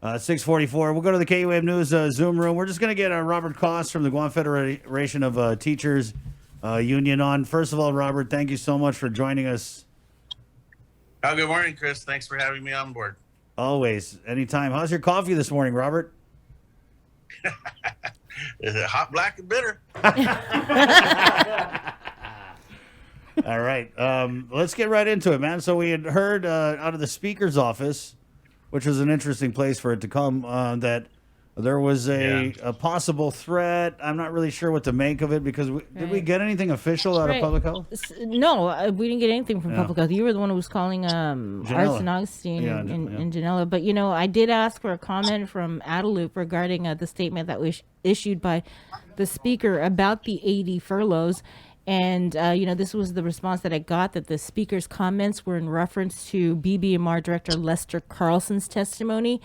6:44. We'll go to the KUAM News Zoom room. We're just going to get Robert Koss from the Guam Federation of Teachers Union on. First of all, Robert, thank you so much for joining us. Oh, good morning, Chris. Thanks for having me on board. Always, anytime. How's your coffee this morning, Robert? Is it hot, black, and bitter? All right. Let's get right into it, man. So we had heard out of the Speaker's office, which was an interesting place for it to come, that there was a possible threat. I'm not really sure what to make of it because did we get anything official out of Public Health? No, we didn't get anything from Public Health. You were the one who was calling Arts Augustine and Janela. But, I did ask for a comment from Adelup regarding the statement that was issued by the Speaker about the 80 furloughs. And, this was the response that I got, that the Speaker's comments were in reference to BBMR Director Lester Carlson's testimony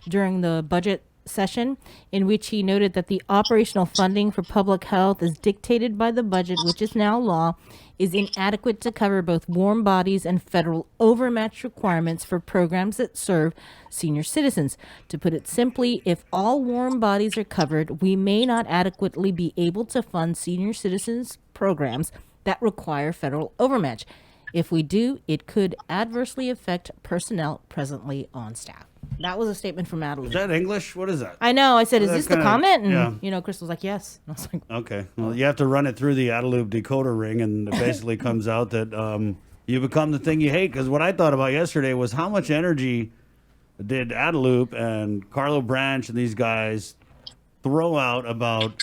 during the budget session, in which he noted that the operational funding for public health is dictated by the budget, which is now law, is inadequate to cover both warm bodies and federal overmatch requirements for programs that serve senior citizens. To put it simply, if all warm bodies are covered, we may not adequately be able to fund senior citizens programs that require federal overmatch. If we do, it could adversely affect personnel presently on staff. That was a statement from Adeline. Is that English? What is that? I know. I said, is this the comment? And, yeah. Crystal was like, yes. And I was like, okay. Well, you have to run it through the Adelup decoder ring, and it basically comes out that you become the thing you hate. Because what I thought about yesterday was how much energy did Adelup and Carlo Branch and these guys throw out about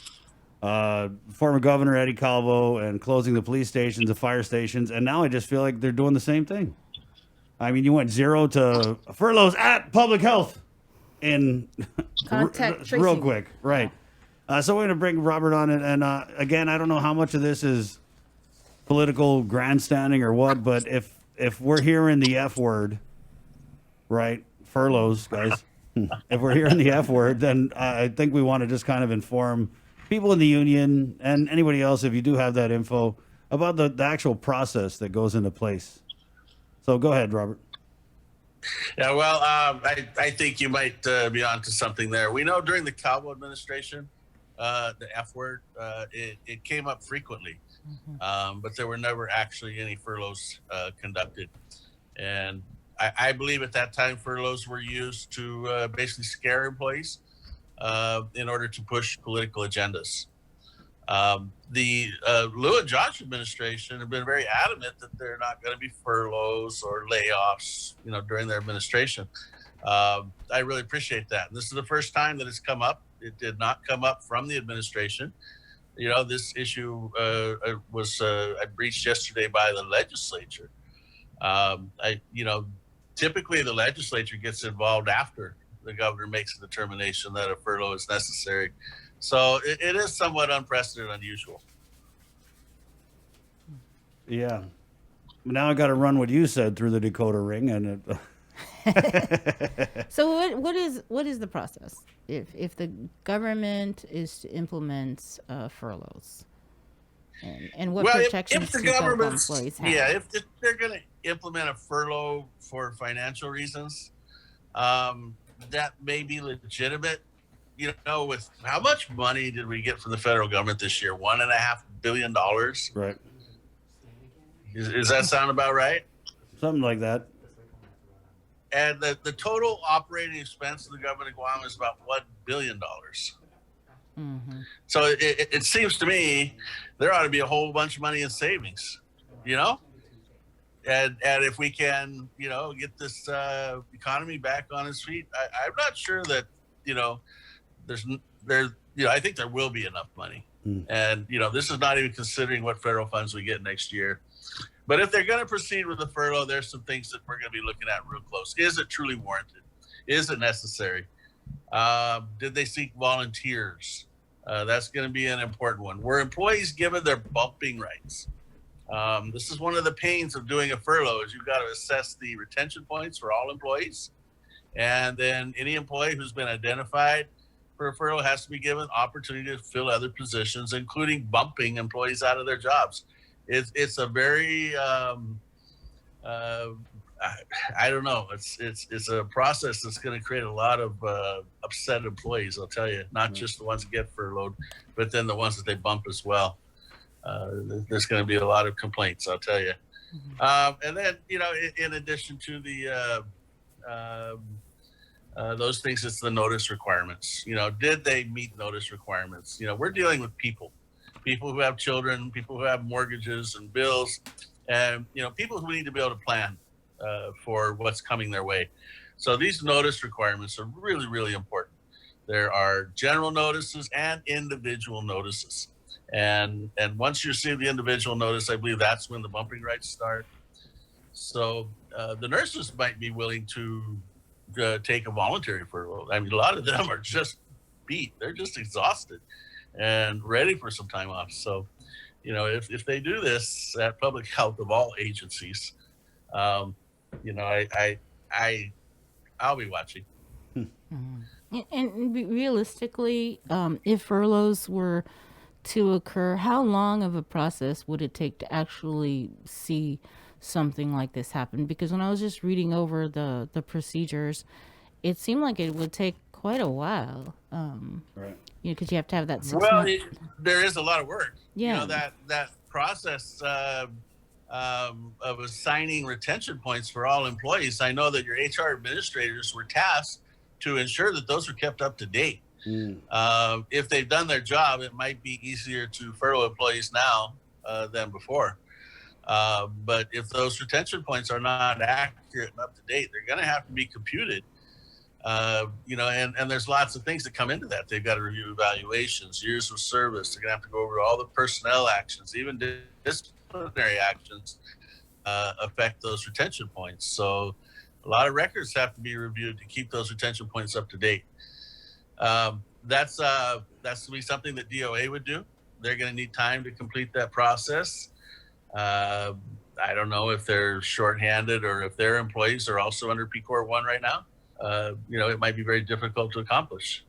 former Governor Eddie Calvo and closing the police stations, the fire stations, and now I just feel like they're doing the same thing. I mean, you went 0 to furloughs at Public Health in contact real quick, right? So we're going to bring Robert on, and again, I don't know how much of this is political grandstanding or what, but if we're hearing the F word, right? Furloughs, guys. If we're hearing the F word, then I think we want to just kind of inform people in the union and anybody else, if you do have that info, about the actual process that goes into place. So go ahead, Robert. Yeah, well, I think you might be onto something there. We know during the Calvo administration, the F word, it came up frequently, but there were never actually any furloughs conducted. And I believe at that time, furloughs were used to basically scare employees in order to push political agendas. The Lou and Josh administration have been very adamant that they're not going to be furloughs or layoffs, during their administration. I really appreciate that. And this is the first time that it's come up. It did not come up from the administration. This issue was breached yesterday by the legislature. Typically the legislature gets involved after the governor makes a determination that a furlough is necessary. So it is somewhat unprecedented, unusual. Yeah. Now I got to run what you said through the decoder ring, and it. So what is the process if the government is to implement furloughs, and what protections do employees have? Yeah, if they're going to implement a furlough for financial reasons, that may be legitimate. With how much money did we get from the federal government this year? $1.5 billion. Right. Does that sound about right? Something like that. And the total operating expense of the government of Guam is about $1 billion. Mm-hmm. So it seems to me there ought to be a whole bunch of money in savings, And if we can, get this economy back on its feet, I'm not sure that, I think there will be enough money. And, this is not even considering what federal funds we get next year. But if they're going to proceed with the furlough, there's some things that we're going to be looking at real close. Is it truly warranted? Is it necessary? Did they seek volunteers? That's going to be an important one. Were employees given their bumping rights? This is one of the pains of doing a furlough is you've got to assess the retention points for all employees. And then any employee who's been identified for a furlough has to be given opportunity to fill other positions, including bumping employees out of their jobs. It's a very, I I don't know. It's a process that's going to create a lot of upset employees. I'll tell you, not just the ones that get furloughed, but then the ones that they bump as well. There's going to be a lot of complaints. I'll tell you. And then, in addition to the those things, it's the notice requirements. Did they meet notice requirements? We're dealing with people who have children, people who have mortgages and bills, and people who need to be able to plan for what's coming their way. So these notice requirements are really, really important. There are general notices and individual notices. And once you receive the individual notice, I believe that's when the bumping rights start. So the nurses might be willing to take a voluntary furlough. I mean, a lot of them are just beat. They're just exhausted and ready for some time off. So, if they do this at public health of all agencies, I'll be watching. And realistically, if furloughs were to occur, how long of a process would it take to actually see something like this happen? Because when I was just reading over the procedures, it seemed like it would take quite a while. Right. Because you have to have that 6 Well, months. there is a lot of work. Yeah. That process of assigning retention points for all employees. I know that your HR administrators were tasked to ensure that those are kept up to date. If they've done their job, it might be easier to furlough employees now than before. But if those retention points are not accurate and up to date, they're going to have to be computed. And there's lots of things that come into that. They've got to review evaluations, years of service. They're going to have to go over all the personnel actions, even disciplinary actions affect those retention points. So a lot of records have to be reviewed to keep those retention points up to date. That's going to be something that DOA would do. They're going to need time to complete that process. I don't know if they're shorthanded or if their employees are also under PCOR 1 right now. It might be very difficult to accomplish.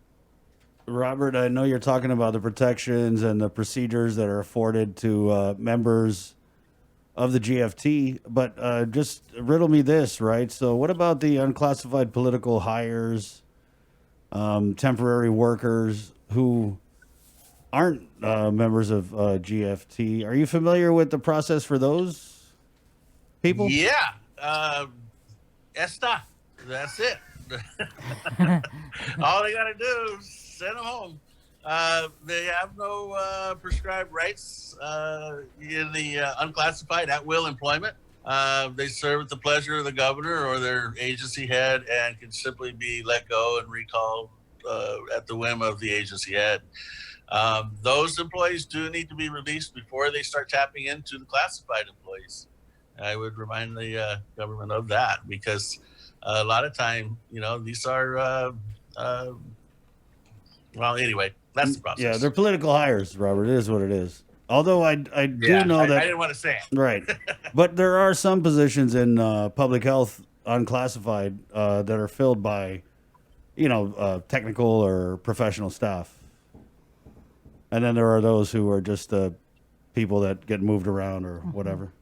Robert, I know you're talking about the protections and the procedures that are afforded to members of the GFT, but just riddle me this, right? So what about the unclassified political hires, temporary workers who aren't members of GFT? Are you familiar with the process for those people? Yeah. Esta. That's it. All they got to do is send them home. They have no prescribed rights in the unclassified at-will employment. They serve at the pleasure of the governor or their agency head and can simply be let go and recalled at the whim of the agency head. Those employees do need to be released before they start tapping into the classified employees. I would remind the government of that because a lot of time, these are, well, anyway, that's the process. Yeah, they're political hires, Robert. It is what it is. Although I do know that... I didn't want to say it. Right. But there are some positions in public health unclassified that are filled by, technical or professional staff. And then there are those who are just people that get moved around or whatever.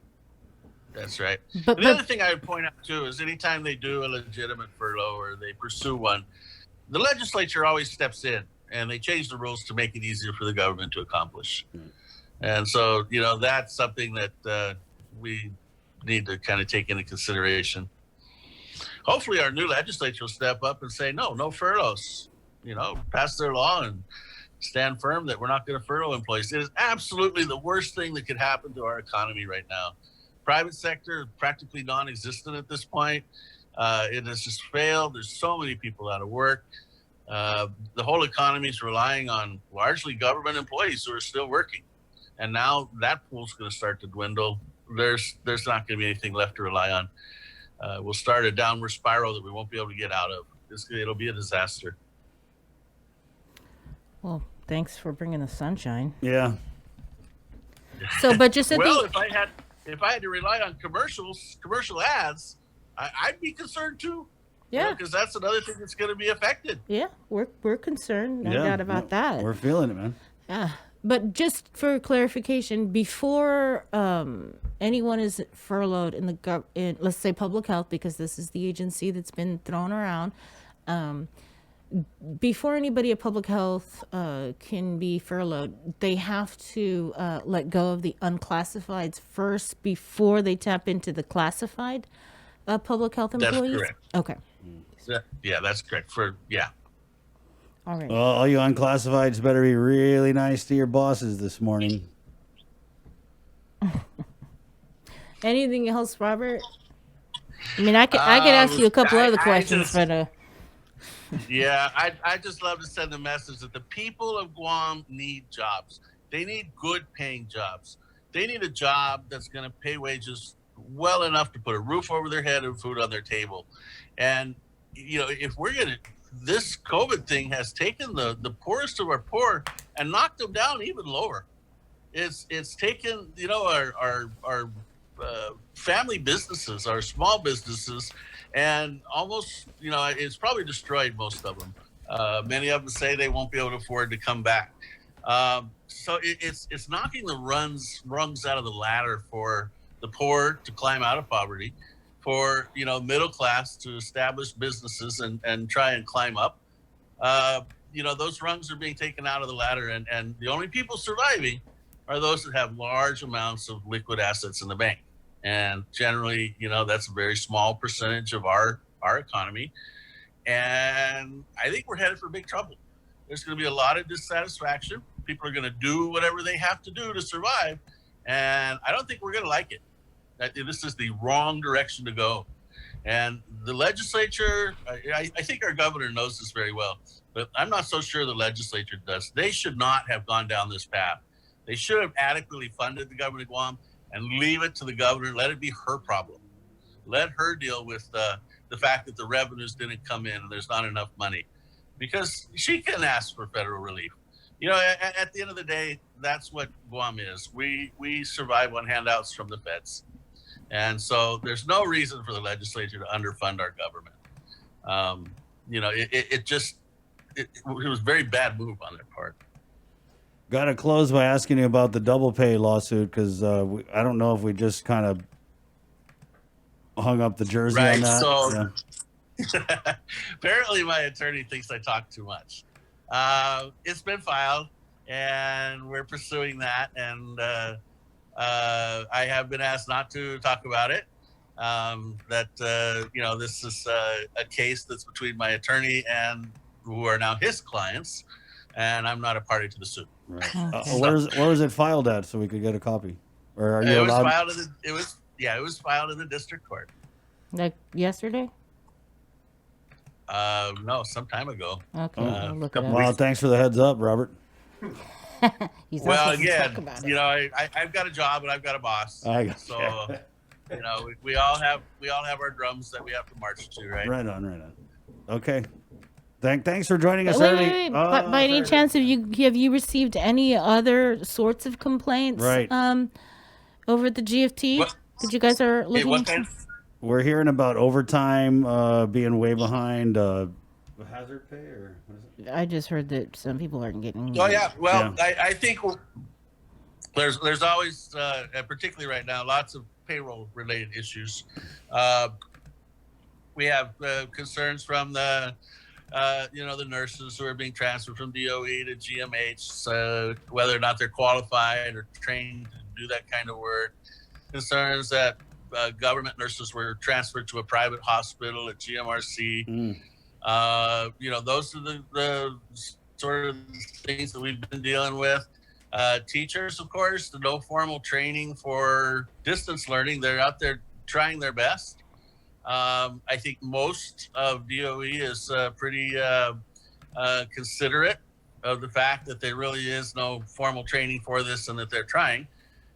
That's right. But the other thing I would point out, too, is anytime they do a legitimate furlough or they pursue one, the legislature always steps in and they change the rules to make it easier for the government to accomplish. And so, that's something that we need to kind of take into consideration. Hopefully our new legislature will step up and say, no furloughs, pass their law and stand firm that we're not going to furlough employees. It is absolutely the worst thing that could happen to our economy right now. Private sector practically non-existent at this point. It has just failed. There's so many people out of work. The whole economy is relying on largely government employees who are still working. And now that pool's going to start to dwindle. There's not going to be anything left to rely on. We'll start a downward spiral that we won't be able to get out of. It'll be a disaster. Well, thanks for bringing the sunshine. Yeah. So, but just if I had to rely on commercial ads, I'd be concerned too. Yeah, because that's another thing that's going to be affected. Yeah, we're concerned, no doubt about that. We're feeling it, man. Yeah. But just for clarification, before anyone is furloughed in in, let's say, public health, because this is the agency that's been thrown around, before anybody at public health can be furloughed, they have to let go of the unclassifieds first before they tap into the classified public health employees? That's correct. Okay. Yeah, that's correct. All right. Well, all you unclassifieds better be really nice to your bosses this morning. Anything else, Robert? I mean, I could ask you a couple other questions, but yeah, I just love to send a message that the people of Guam need jobs. They need good paying jobs. They need a job that's going to pay wages well enough to put a roof over their head and food on their table. And, if we're going to, this COVID thing has taken the poorest of our poor and knocked them down even lower. It's taken, our family businesses, our small businesses, and almost, it's probably destroyed most of them. Many of them say they won't be able to afford to come back. So it's knocking the rungs out of the ladder for the poor to climb out of poverty, for middle class to establish businesses and try and climb up. Those rungs are being taken out of the ladder, and the only people surviving are those that have large amounts of liquid assets in the bank. And generally, that's a very small percentage of our economy. And I think we're headed for big trouble. There's going to be a lot of dissatisfaction. People are going to do whatever they have to do to survive. And I don't think we're going to like it. This is the wrong direction to go. And the legislature, I think our governor knows this very well, but I'm not so sure the legislature does. They should not have gone down this path. They should have adequately funded the government of Guam and leave it to the governor. Let it be her problem. Let her deal with the fact that the revenues didn't come in and there's not enough money, because she can ask for federal relief. At the end of the day, that's what Guam is. We survive on handouts from the feds. And so there's no reason for the legislature to underfund our government. It was a very bad move on their part. Got to close by asking you about the double pay lawsuit, because I don't know if we just kind of hung up the jersey on that. So apparently my attorney thinks I talk too much. It's been filed, and we're pursuing that. And I have been asked not to talk about it. This is a case that's between my attorney and who are now his clients, and I'm not a party to the suit. Right. Where was it filed at, so we could get a copy? Or are you allowed? It was filed in the district court. Like yesterday? No, some time ago. Okay, I'll look it up. Well, thanks for the heads up, Robert. Well, again, I've got a job and I've got a boss. So, we all have our drums that we have to march to, right? Right on. Okay. Thanks for joining us Wait, early. wait. By any chance, have you received any other sorts of complaints? Right. Over at the GFT that you guys are looking into? We're hearing about overtime being way behind. Hazard pay, or what is it? I just heard that some people aren't getting. Oh yeah. Well, yeah. I think there's always, particularly right now, lots of payroll related issues. We have concerns from the nurses who are being transferred from DOE to GMH, whether or not they're qualified or trained to do that kind of work. Concerns that government nurses were transferred to a private hospital at GMRC. Those are the sort of things that we've been dealing with. Teachers, of course, the no formal training for distance learning. They're out there trying their best. I think most of DOE is pretty considerate of the fact that there really is no formal training for this and that they're trying.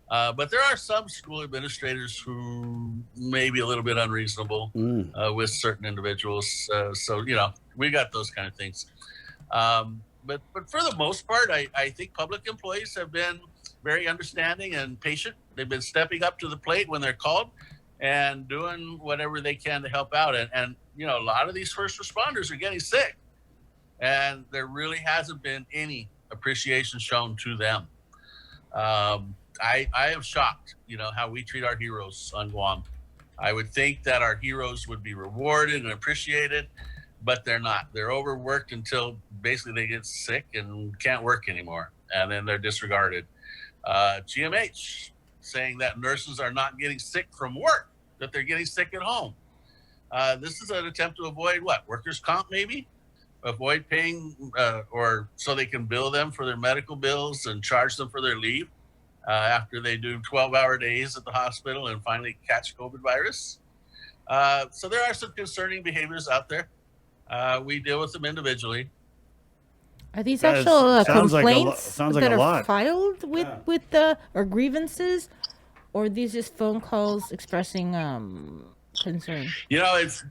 But there are some school administrators who may be a little bit unreasonable with certain individuals. So we got those kind of things. But for the most part, I think public employees have been very understanding and patient. They've been stepping up to the plate when they're called and doing whatever they can to help out. And a lot of these first responders are getting sick, and there really hasn't been any appreciation shown to them. I am shocked, how we treat our heroes on Guam. I would think that our heroes would be rewarded and appreciated, but they're not. They're overworked until basically they get sick and can't work anymore, and then they're disregarded. GMH saying that nurses are not getting sick from work, that they're getting sick at home. This is an attempt to avoid what? Workers' comp, maybe? Avoid paying or so they can bill them for their medical bills and charge them for their leave after they do 12-hour days at the hospital and finally catch COVID virus. So there are some concerning behaviors out there. We deal with them individually. Are these actual complaints that are lot. filed with or grievances, or are these just phone calls expressing concern? It's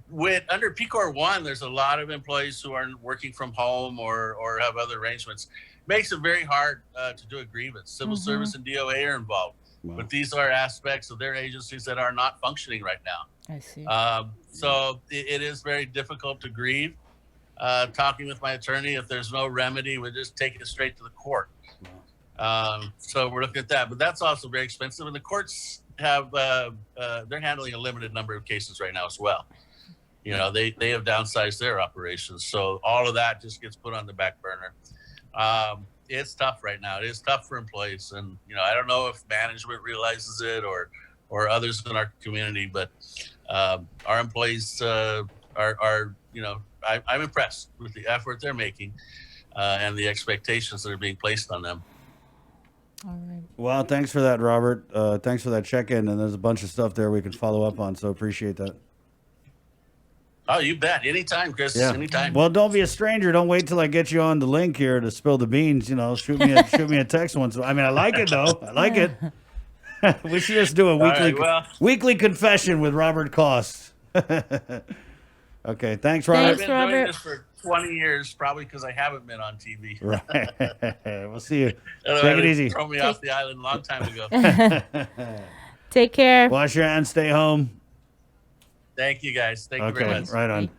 under PCOR 1, there's a lot of employees who are working from home or have other arrangements. Makes it very hard to do a grievance. Civil service and DOA are involved. Wow. But these are aspects of their agencies that are not functioning right now. I see. So it is very difficult to grieve. Talking with my attorney, if there's no remedy, we just take it straight to the court. So we're looking at that. But that's also very expensive. And the courts have they're handling a limited number of cases right now as well. They have downsized their operations, so all of that just gets put on the back burner. It's tough right now. It is tough for employees, and I don't know if management realizes it or others in our community, but our employees are I'm impressed with the effort they're making and the expectations that are being placed on them. All right. Well, thanks for that, Robert. Thanks for that check-in, and there's a bunch of stuff there we can follow up on, so appreciate that. Oh, you bet. Anytime, Chris. Yeah. Anytime. Well, don't be a stranger. Don't wait till I get you on the link here to spill the beans. Shoot me a text once. I mean, I like it, though. I like it. We should just do a weekly confession with Robert Koss. Okay, thanks, Robert. I've been doing this for 20 years, probably because I haven't been on TV. Right. We'll see you. Take it easy. Throw me off the island a long time ago. Take care. Wash your hands. Stay home. Thank you, guys. Thank you very much. Right on.